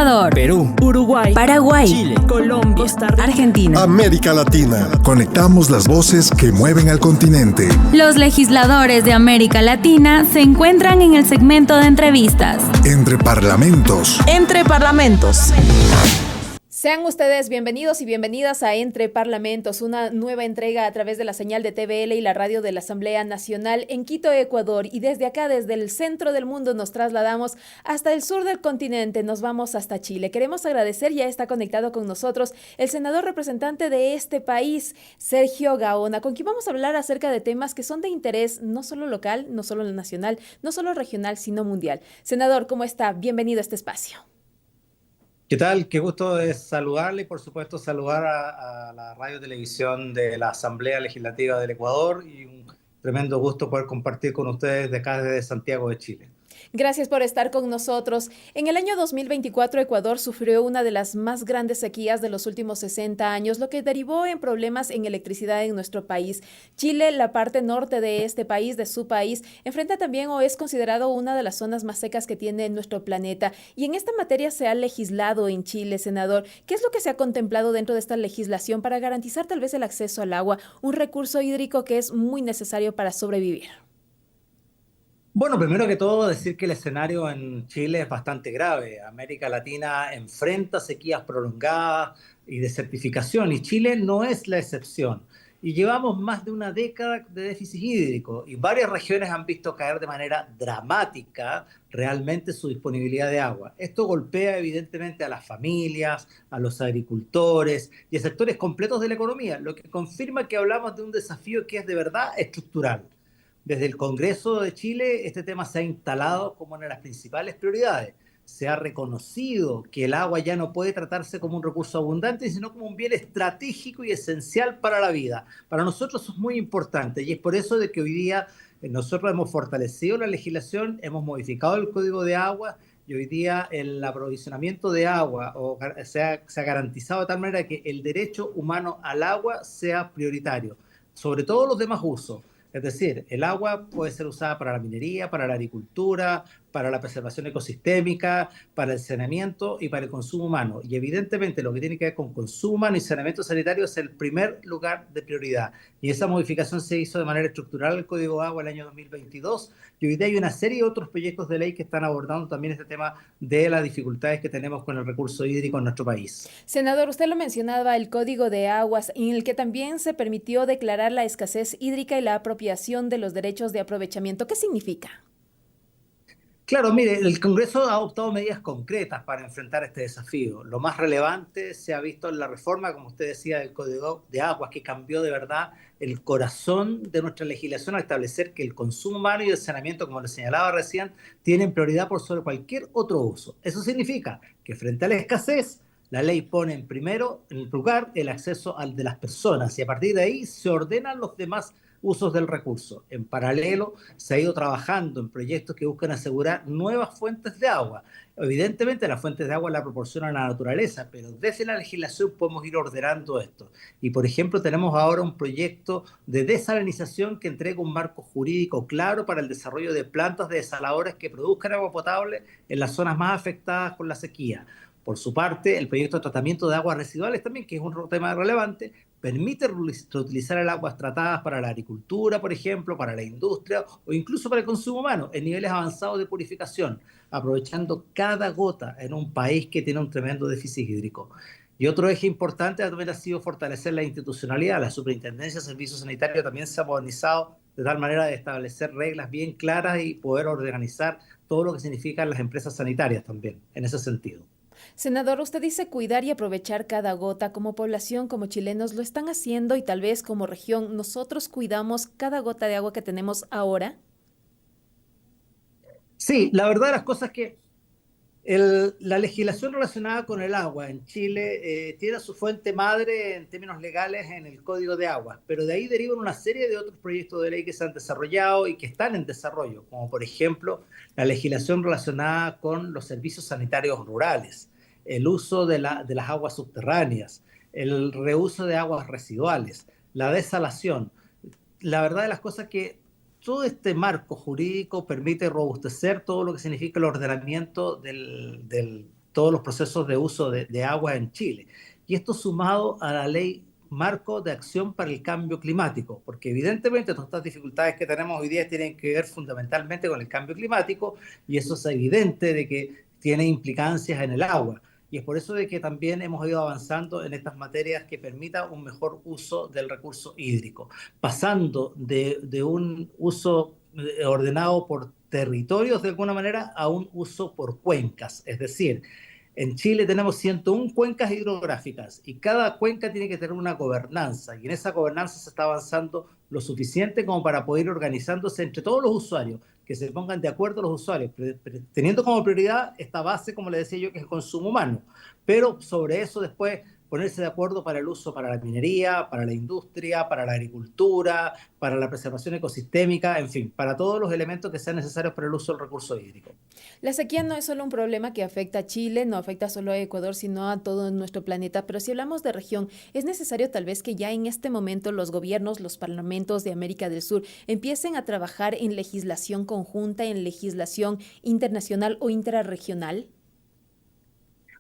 Ecuador, Perú, Uruguay, Paraguay, Chile, Colombia, Costa Rica, Argentina, América Latina. Conectamos las voces que mueven al continente. Los legisladores de América Latina se encuentran en el segmento de entrevistas. Entre parlamentos. Entre parlamentos. Sean ustedes bienvenidos y bienvenidas a Entre Parlamentos, una nueva entrega a través de la señal de TVL y la radio de la Asamblea Nacional en Quito, Ecuador. Y desde acá, desde el centro del mundo, nos trasladamos hasta el sur del continente, nos vamos hasta Chile. Queremos agradecer, ya está conectado con nosotros, el senador representante de este país, Sergio Gaona, con quien vamos a hablar acerca de temas que son de interés no solo local, no solo nacional, no solo regional, sino mundial. Senador, ¿cómo está? Bienvenido a este espacio. ¿Qué tal? Qué gusto de saludarle y por supuesto saludar a la radio y televisión de la Asamblea Legislativa del Ecuador y un tremendo gusto poder compartir con ustedes de acá desde Santiago de Chile. Gracias por estar con nosotros. En el año 2024, Ecuador sufrió una de las más grandes sequías de los últimos 60 años, lo que derivó en problemas en electricidad en nuestro país. Chile, la parte norte de este país, de su país, enfrenta también o es considerado una de las zonas más secas que tiene nuestro planeta. Y en esta materia se ha legislado en Chile, senador. ¿Qué es lo que se ha contemplado dentro de esta legislación para garantizar tal vez el acceso al agua, un recurso hídrico que es muy necesario para sobrevivir? Bueno, primero que todo decir que el escenario en Chile es bastante grave. América Latina enfrenta sequías prolongadas y desertificación y Chile no es la excepción. Y llevamos más de una década de déficit hídrico y varias regiones han visto caer de manera dramática realmente su disponibilidad de agua. Esto golpea evidentemente a las familias, a los agricultores y a sectores completos de la economía, lo que confirma que hablamos de un desafío que es de verdad estructural. Desde el Congreso de Chile, este tema se ha instalado como una de las principales prioridades. Se ha reconocido que el agua ya no puede tratarse como un recurso abundante, sino como un bien estratégico y esencial para la vida. Para nosotros eso es muy importante y es por eso de que hoy día nosotros hemos fortalecido la legislación, hemos modificado el Código de Agua y hoy día el aprovisionamiento de agua se ha garantizado de tal manera que el derecho humano al agua sea prioritario, sobre todo los demás usos. Es decir, el agua puede ser usada para la minería, para la agricultura, para la preservación ecosistémica, para el saneamiento y para el consumo humano. Y evidentemente lo que tiene que ver con consumo humano y saneamiento sanitario es el primer lugar de prioridad. Y esa modificación se hizo de manera estructural en el Código de Agua el año 2022 y hoy día hay una serie de otros proyectos de ley que están abordando también este tema de las dificultades que tenemos con el recurso hídrico en nuestro país. Senador, usted lo mencionaba, el Código de Aguas, en el que también se permitió declarar la escasez hídrica y la apropiación de los derechos de aprovechamiento. ¿Qué significa? Claro, mire, el Congreso ha adoptado medidas concretas para enfrentar este desafío. Lo más relevante se ha visto en la reforma, como usted decía, del Código de Aguas, que cambió de verdad el corazón de nuestra legislación al establecer que el consumo humano y el saneamiento, como le señalaba recién, tienen prioridad por sobre cualquier otro uso. Eso significa que frente a la escasez, la ley pone en primer lugar el acceso al de las personas y a partir de ahí se ordenan los demás usos del recurso. En paralelo, se ha ido trabajando en proyectos que buscan asegurar nuevas fuentes de agua. Evidentemente, las fuentes de agua la proporciona la naturaleza, pero desde la legislación podemos ir ordenando esto. Y, por ejemplo, tenemos ahora un proyecto de desalinización que entrega un marco jurídico claro para el desarrollo de plantas de desaladores que produzcan agua potable en las zonas más afectadas con la sequía. Por su parte, el proyecto de tratamiento de aguas residuales también, que es un tema relevante, permite reutilizar el aguas tratadas para la agricultura, por ejemplo, para la industria o incluso para el consumo humano en niveles avanzados de purificación, aprovechando cada gota en un país que tiene un tremendo déficit hídrico. Y otro eje importante también ha sido fortalecer la institucionalidad. La Superintendencia de Servicios Sanitarios también se ha modernizado de tal manera de establecer reglas bien claras y poder organizar todo lo que significan las empresas sanitarias también, en ese sentido. Senador, usted dice cuidar y aprovechar cada gota. Como población, como chilenos, lo están haciendo y tal vez como región, nosotros cuidamos cada gota de agua que tenemos ahora. Sí, la verdad de las cosas es que la legislación relacionada con el agua en Chile tiene su fuente madre en términos legales en el Código de Aguas, pero de ahí derivan una serie de otros proyectos de ley que se han desarrollado y que están en desarrollo, como por ejemplo la legislación relacionada con los servicios sanitarios rurales, el uso de las aguas subterráneas, el reuso de aguas residuales, la desalación. La verdad de las cosas es que todo este marco jurídico permite robustecer todo lo que significa el ordenamiento todos los procesos de uso de agua en Chile. Y esto sumado a la ley marco de acción para el cambio climático, porque evidentemente todas estas dificultades que tenemos hoy día tienen que ver fundamentalmente con el cambio climático y eso es evidente de que tiene implicancias en el agua. Y es por eso de que también hemos ido avanzando en estas materias que permitan un mejor uso del recurso hídrico, pasando de un uso ordenado por territorios de alguna manera a un uso por cuencas. Es decir, en Chile tenemos 101 cuencas hidrográficas y cada cuenca tiene que tener una gobernanza y en esa gobernanza se está avanzando lo suficiente como para poder ir organizándose entre todos los usuarios, que se pongan de acuerdo los usuarios, teniendo como prioridad esta base, como le decía yo, que es el consumo humano. Pero sobre eso después ponerse de acuerdo para el uso para la minería, para la industria, para la agricultura, para la preservación ecosistémica, en fin, para todos los elementos que sean necesarios para el uso del recurso hídrico. La sequía no es solo un problema que afecta a Chile, no afecta solo a Ecuador, sino a todo nuestro planeta. Pero si hablamos de región, es necesario tal vez que ya en este momento los gobiernos, los parlamentos de América del Sur empiecen a trabajar en legislación conjunta, en legislación internacional o intrarregional.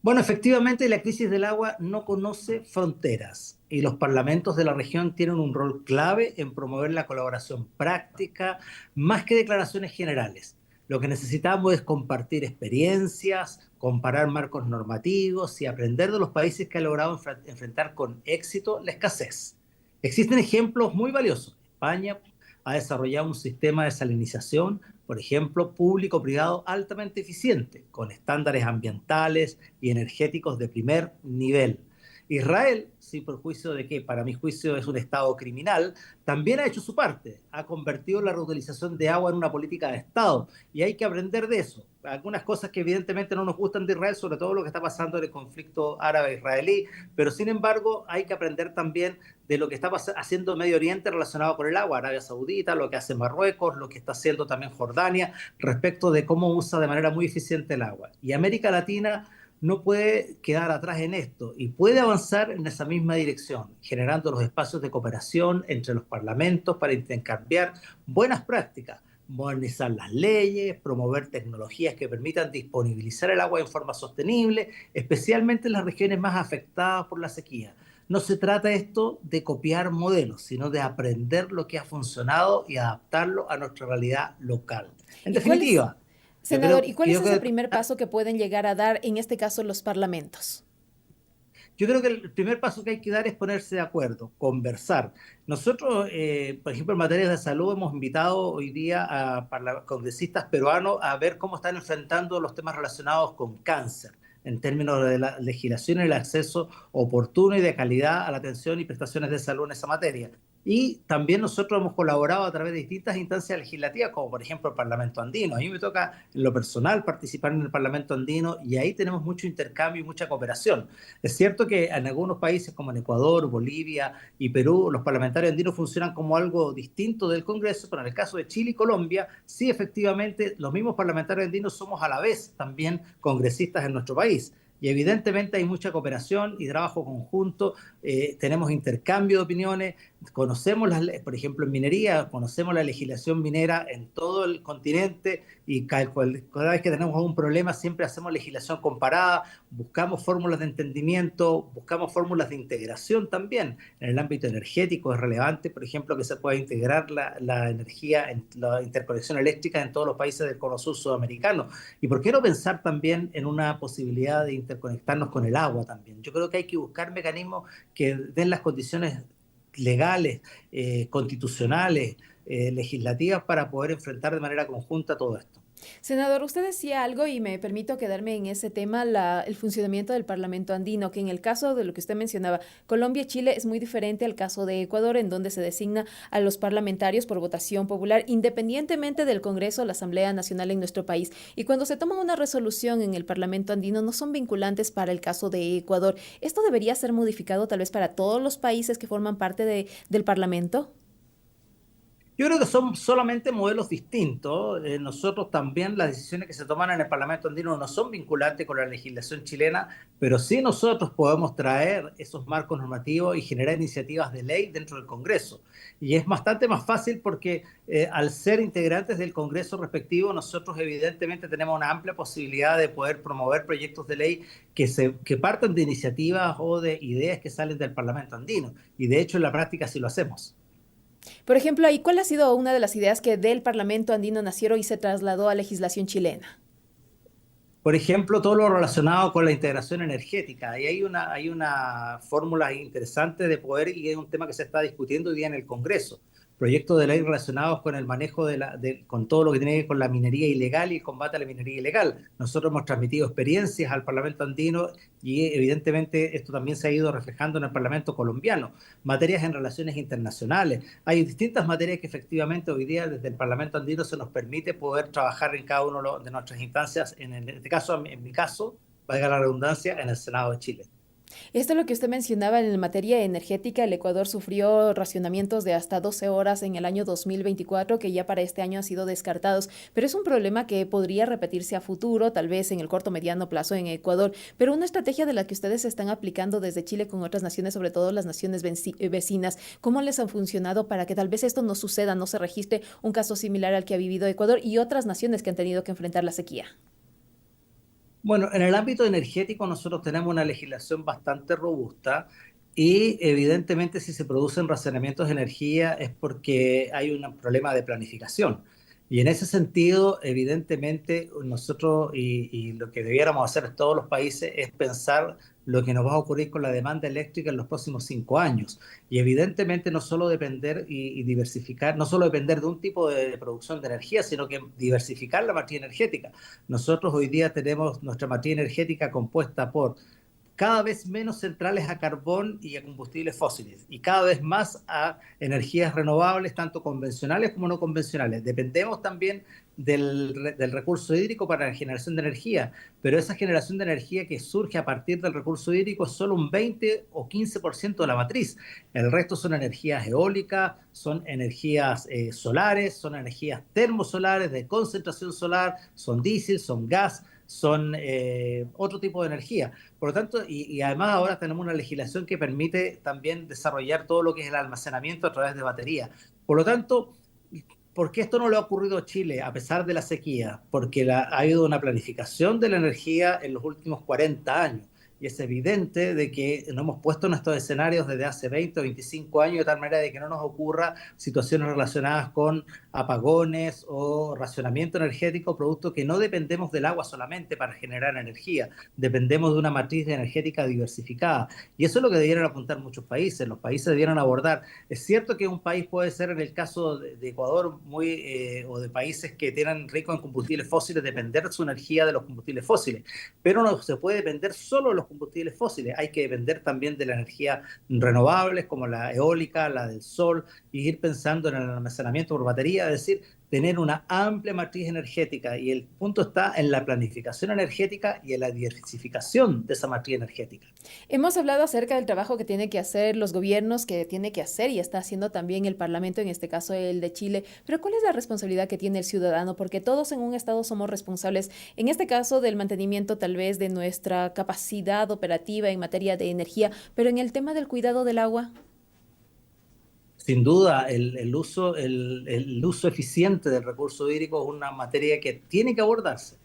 Bueno, efectivamente la crisis del agua no conoce fronteras y los parlamentos de la región tienen un rol clave en promover la colaboración práctica más que declaraciones generales. Lo que necesitamos es compartir experiencias, comparar marcos normativos y aprender de los países que han logrado enfrentar con éxito la escasez. Existen ejemplos muy valiosos. España ha desarrollado un sistema de salinización, por ejemplo, público-privado altamente eficiente, con estándares ambientales y energéticos de primer nivel. Israel, sin perjuicio de que para mi juicio es un estado criminal, también ha hecho su parte, ha convertido la reutilización de agua en una política de Estado y hay que aprender de eso. Algunas cosas que evidentemente no nos gustan de Israel, sobre todo lo que está pasando en el conflicto árabe-israelí, pero sin embargo hay que aprender también de lo que está haciendo Medio Oriente relacionado con el agua, Arabia Saudita, lo que hace Marruecos, lo que está haciendo también Jordania, respecto de cómo usa de manera muy eficiente el agua. Y América Latina no puede quedar atrás en esto y puede avanzar en esa misma dirección, generando los espacios de cooperación entre los parlamentos para intercambiar buenas prácticas, modernizar las leyes, promover tecnologías que permitan disponibilizar el agua en forma sostenible, especialmente en las regiones más afectadas por la sequía. No se trata esto de copiar modelos, sino de aprender lo que ha funcionado y adaptarlo a nuestra realidad local. En definitiva, Senador, ¿y cuál es ese primer paso que pueden llegar a dar, en este caso, los parlamentos? Yo creo que el primer paso que hay que dar es ponerse de acuerdo, conversar. Nosotros, por ejemplo, en materia de salud, hemos invitado hoy día a congresistas peruanos a ver cómo están enfrentando los temas relacionados con cáncer, en términos de la legislación y el acceso oportuno y de calidad a la atención y prestaciones de salud en esa materia. Y también nosotros hemos colaborado a través de distintas instancias legislativas, como por ejemplo el Parlamento Andino. A mí me toca en lo personal participar en el Parlamento Andino y ahí tenemos mucho intercambio y mucha cooperación. Es cierto que en algunos países como en Ecuador, Bolivia y Perú, los parlamentarios andinos funcionan como algo distinto del Congreso, pero en el caso de Chile y Colombia, sí efectivamente los mismos parlamentarios andinos somos a la vez también congresistas en nuestro país. Y evidentemente hay mucha cooperación y trabajo conjunto, tenemos intercambio de opiniones, conocemos por ejemplo en minería, conocemos la legislación minera en todo el continente y cada vez que tenemos algún problema siempre hacemos legislación comparada, buscamos fórmulas de entendimiento, buscamos fórmulas de integración también. En el ámbito energético es relevante, por ejemplo, que se pueda integrar la energía, la interconexión eléctrica en todos los países del Cono Sur sudamericano. ¿Y por qué no pensar también en una posibilidad de interconectarnos con el agua también? Yo creo que hay que buscar mecanismos que den las condiciones legales, constitucionales, legislativas para poder enfrentar de manera conjunta todo esto. Senador, usted decía algo y me permito quedarme en ese tema, el funcionamiento del Parlamento andino, que en el caso de lo que usted mencionaba, Colombia y Chile es muy diferente al caso de Ecuador, en donde se designa a los parlamentarios por votación popular, independientemente del Congreso o la Asamblea Nacional en nuestro país. Y cuando se toma una resolución en el Parlamento andino, no son vinculantes para el caso de Ecuador. ¿Esto debería ser modificado tal vez para todos los países que forman parte del Parlamento? Yo creo que son solamente modelos distintos. Nosotros también, las decisiones que se toman en el Parlamento andino no son vinculantes con la legislación chilena, pero sí nosotros podemos traer esos marcos normativos y generar iniciativas de ley dentro del Congreso. Y es bastante más fácil porque al ser integrantes del Congreso respectivo, nosotros evidentemente tenemos una amplia posibilidad de poder promover proyectos de ley que partan de iniciativas o de ideas que salen del Parlamento andino. Y de hecho en la práctica sí lo hacemos. Por ejemplo, ahí, ¿cuál ha sido una de las ideas que del Parlamento andino nacieron y se trasladó a legislación chilena? Por ejemplo, todo lo relacionado con la integración energética. Y hay una fórmula interesante de poder y es un tema que se está discutiendo hoy día en el Congreso. Proyectos de ley relacionados con el manejo con todo lo que tiene que ver con la minería ilegal y el combate a la minería ilegal. Nosotros hemos transmitido experiencias al Parlamento andino y evidentemente esto también se ha ido reflejando en el Parlamento colombiano. Materias en relaciones internacionales. Hay distintas materias que efectivamente hoy día desde el Parlamento andino se nos permite poder trabajar en cada una de nuestras instancias, en este caso, en mi caso, valga la redundancia, en el Senado de Chile. Esto es lo que usted mencionaba en materia energética. El Ecuador sufrió racionamientos de hasta 12 horas en el año 2024, que ya para este año han sido descartados. Pero es un problema que podría repetirse a futuro, tal vez en el corto mediano plazo en Ecuador. Pero una estrategia de la que ustedes están aplicando desde Chile con otras naciones, sobre todo las naciones vecinas, ¿cómo les han funcionado para que tal vez esto no suceda, no se registre un caso similar al que ha vivido Ecuador y otras naciones que han tenido que enfrentar la sequía? Bueno, en el ámbito energético nosotros tenemos una legislación bastante robusta y evidentemente si se producen racionamientos de energía es porque hay un problema de planificación. Y en ese sentido, evidentemente, nosotros y lo que debiéramos hacer en todos los países es pensar lo que nos va a ocurrir con la demanda eléctrica en los próximos 5 años. Y evidentemente no solo depender y diversificar, no solo depender de un tipo de producción de energía, sino que diversificar la matriz energética. Nosotros hoy día tenemos nuestra matriz energética compuesta por cada vez menos centrales a carbón y a combustibles fósiles y cada vez más a energías renovables, tanto convencionales como no convencionales. Dependemos también del recurso hídrico para la generación de energía, pero esa generación de energía que surge a partir del recurso hídrico es solo un 20 o 15% de la matriz. El resto son energías eólicas, son energías solares, son energías termosolares de concentración solar, son diésel, son gas, son otro tipo de energía. Por lo tanto, y además ahora tenemos una legislación que permite también desarrollar todo lo que es el almacenamiento a través de baterías. Por lo tanto, ¿por qué esto no le ha ocurrido a Chile a pesar de la sequía? Porque ha habido una planificación de la energía en los últimos 40 años. Y es evidente de que no hemos puesto nuestros escenarios desde hace 20 o 25 años de tal manera de que no nos ocurra situaciones relacionadas con apagones o racionamiento energético, producto que no dependemos del agua solamente para generar energía, dependemos de una matriz energética diversificada. Y eso es lo que debieran apuntar muchos países. Los países debieran abordar. Es cierto que un país puede ser, en el caso de Ecuador, o de países que tienen rico en combustibles fósiles, depender de su energía de los combustibles fósiles, pero no se puede depender solo de los combustibles fósiles, hay que depender también de la energía renovables como la eólica, la del sol, y ir pensando en el almacenamiento por batería, es decir, tener una amplia matriz energética, y el punto está en la planificación energética y en la diversificación de esa matriz energética. Hemos hablado acerca del trabajo que tienen que hacer los gobiernos, que tiene que hacer y está haciendo también el Parlamento, en este caso el de Chile, pero ¿cuál es la responsabilidad que tiene el ciudadano? Porque todos en un Estado somos responsables, en este caso del mantenimiento tal vez de nuestra capacidad operativa en materia de energía, pero en el tema del cuidado del agua. Sin duda, el uso eficiente del recurso hídrico es una materia que tiene que abordarse.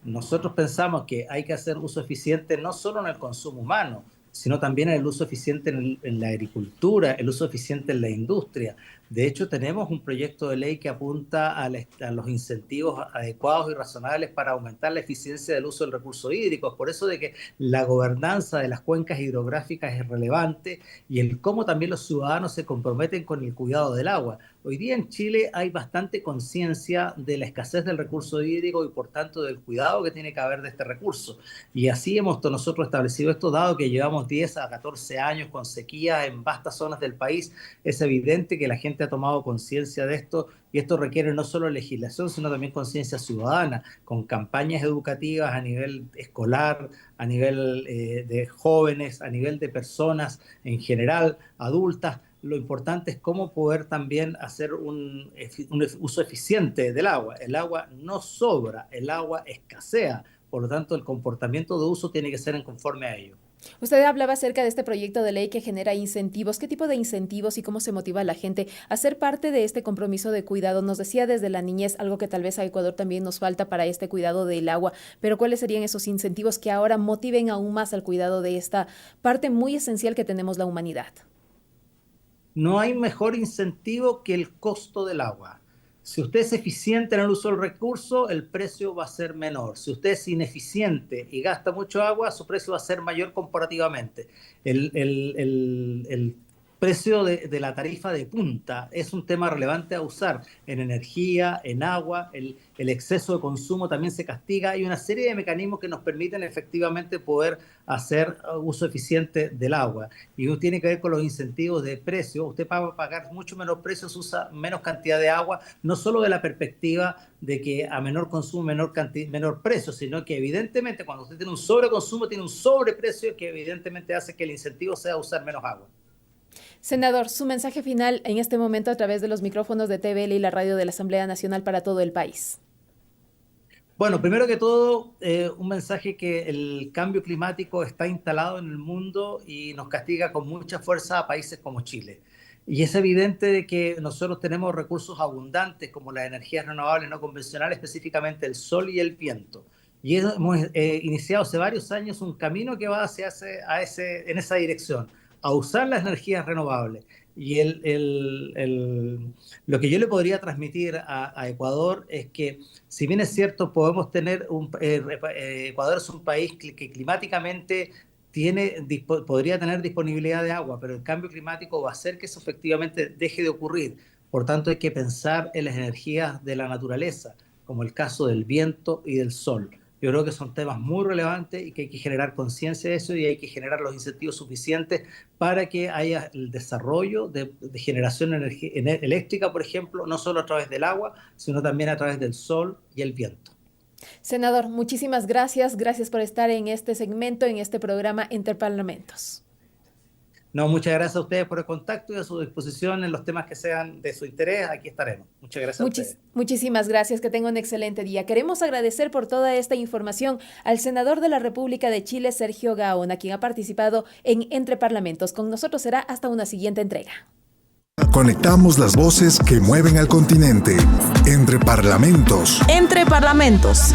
Nosotros pensamos que hay que hacer uso eficiente no solo en el consumo humano, sino también en el uso eficiente en la agricultura, el uso eficiente en la industria. De hecho, tenemos un proyecto de ley que apunta a los incentivos adecuados y razonables para aumentar la eficiencia del uso del recurso hídrico. Es por eso de que la gobernanza de las cuencas hidrográficas es relevante y el cómo también los ciudadanos se comprometen con el cuidado del agua. Hoy día en Chile hay bastante conciencia de la escasez del recurso hídrico y por tanto del cuidado que tiene que haber de este recurso. Y así hemos nosotros establecido esto, dado que llevamos 10 a 14 años con sequía en vastas zonas del país. Es evidente que la gente ha tomado conciencia de esto y esto requiere no solo legislación, sino también conciencia ciudadana, con campañas educativas a nivel escolar, a nivel de jóvenes, a nivel de personas en general, adultas, lo importante es cómo poder también hacer un uso eficiente del agua. El agua no sobra, el agua escasea, por lo tanto el comportamiento de uso tiene que ser en conforme a ello. Usted hablaba acerca de este proyecto de ley que genera incentivos. ¿Qué tipo de incentivos y cómo se motiva a la gente a ser parte de este compromiso de cuidado? Nos decía desde la niñez, algo que tal vez a Ecuador también nos falta para este cuidado del agua, pero ¿cuáles serían esos incentivos que ahora motiven aún más al cuidado de esta parte muy esencial que tenemos la humanidad? No hay mejor incentivo que el costo del agua. Si usted es eficiente en el uso del recurso, el precio va a ser menor. Si usted es ineficiente y gasta mucho agua, su precio va a ser mayor comparativamente. El precio de la tarifa de punta es un tema relevante a usar en energía, en agua. El exceso de consumo también se castiga. Hay una serie de mecanismos que nos permiten efectivamente poder hacer uso eficiente del agua. Y uno tiene que ver con los incentivos de precio. Usted va a pagar mucho menos precios, usa menos cantidad de agua, no solo de la perspectiva de que a menor consumo, menor precio, sino que evidentemente cuando usted tiene un sobreconsumo, tiene un sobreprecio que evidentemente hace que el incentivo sea usar menos agua. Senador, su mensaje final en este momento a través de los micrófonos de TVL y la radio de la Asamblea Nacional para todo el país. Bueno, primero que todo, un mensaje que el cambio climático está instalado en el mundo y nos castiga con mucha fuerza a países como Chile. Y es evidente de que nosotros tenemos recursos abundantes como las energías renovables no convencionales, específicamente el sol y el viento. Y hemos iniciado hace varios años un camino que va en esa dirección, a usar las energías renovables. Y lo que yo le podría transmitir a Ecuador es que, si bien es cierto, podemos tener Ecuador es un país que climáticamente podría tener disponibilidad de agua, pero el cambio climático va a hacer que eso efectivamente deje de ocurrir. Por tanto, hay que pensar en las energías de la naturaleza, como el caso del viento y del sol. Yo creo que son temas muy relevantes y que hay que generar conciencia de eso y hay que generar los incentivos suficientes para que haya el desarrollo de generación de energía eléctrica, por ejemplo, no solo a través del agua, sino también a través del sol y el viento. Senador, muchísimas gracias. Gracias por estar en este segmento, en este programa Entre Parlamentos. No, muchas gracias a ustedes por el contacto y a su disposición en los temas que sean de su interés. Aquí estaremos. Muchas gracias a ustedes. Muchísimas gracias. Que tenga un excelente día. Queremos agradecer por toda esta información al senador de la República de Chile, Sergio Gaona, quien ha participado en Entre Parlamentos. Con nosotros será hasta una siguiente entrega. Conectamos las voces que mueven al continente. Entre Parlamentos. Entre Parlamentos.